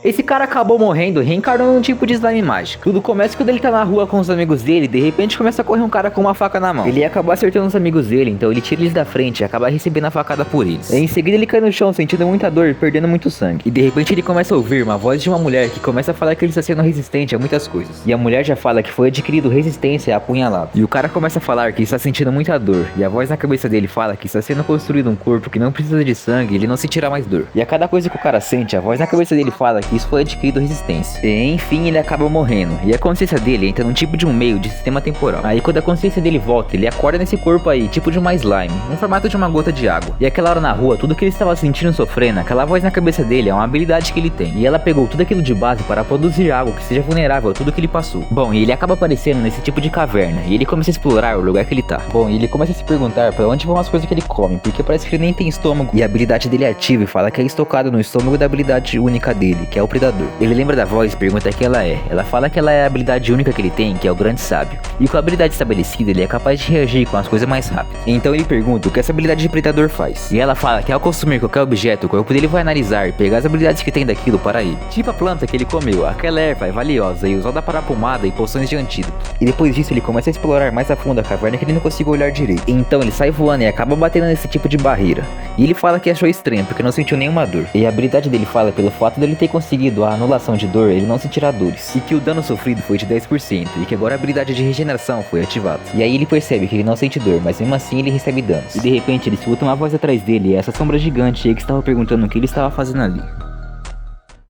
Esse cara acabou morrendo, reencarnando num tipo de slime mágico. Tudo começa quando ele tá na rua com os amigos dele e de repente começa a correr um cara com uma faca na mão. Ele acaba acertando os amigos dele, então ele tira eles da frente e acaba recebendo a facada por eles. E em seguida ele cai no chão sentindo muita dor e perdendo muito sangue. E de repente ele começa a ouvir uma voz de uma mulher que começa a falar que ele está sendo resistente a muitas coisas. E a mulher já fala que foi adquirido resistência a apunhalado. E o cara começa a falar que está sentindo muita dor. E a voz na cabeça dele fala que está sendo construído um corpo que não precisa de sangue e ele não sentirá mais dor. E a cada coisa que o cara sente, a voz na cabeça dele fala que isso foi adquirido resistência. E enfim ele acaba morrendo. E a consciência dele entra num tipo de um meio de sistema temporal. Aí quando a consciência dele volta, ele acorda nesse corpo aí, tipo de uma slime, no formato de uma gota de água. E aquela hora na rua, tudo que ele estava sentindo e sofrendo, aquela voz na cabeça dele é uma habilidade que ele tem. E ela pegou tudo aquilo de base para produzir algo que seja vulnerável a tudo que ele passou. Bom, e ele acaba aparecendo nesse tipo de caverna. E ele começa a explorar o lugar que ele tá. Bom, e ele começa a se perguntar pra onde vão as coisas que ele come, porque parece que ele nem tem estômago. E a habilidade dele é ativa e fala que é estocado no estômago da habilidade única dele, que é o predador. Ele lembra da voz e pergunta que ela é. Ela fala que ela é a habilidade única que ele tem, que é o grande sábio. E com a habilidade estabelecida, ele é capaz de reagir com as coisas mais rápido. Então ele pergunta o que essa habilidade de predador faz. E ela fala que ao consumir qualquer objeto, o corpo dele vai analisar e pegar as habilidades que tem daquilo para ele. Tipo a planta que ele comeu, aquela erva é valiosa e usada para pomada e poções de antídoto. E depois disso ele começa a explorar mais a fundo a caverna que ele não conseguiu olhar direito. Então ele sai voando e acaba batendo nesse tipo de barreira. E ele fala que achou estranho porque não sentiu nenhuma dor. E a habilidade dele fala pelo fato dele ter conseguido a anulação de dor, ele não sentirá dores. E que o dano sofrido foi de 10% e que agora a habilidade de regeneração foi ativada. E aí ele percebe que ele não sente dor, mas mesmo assim ele recebe danos. E de repente ele escuta uma voz atrás dele e essa sombra gigante aí que estava perguntando o que ele estava fazendo ali.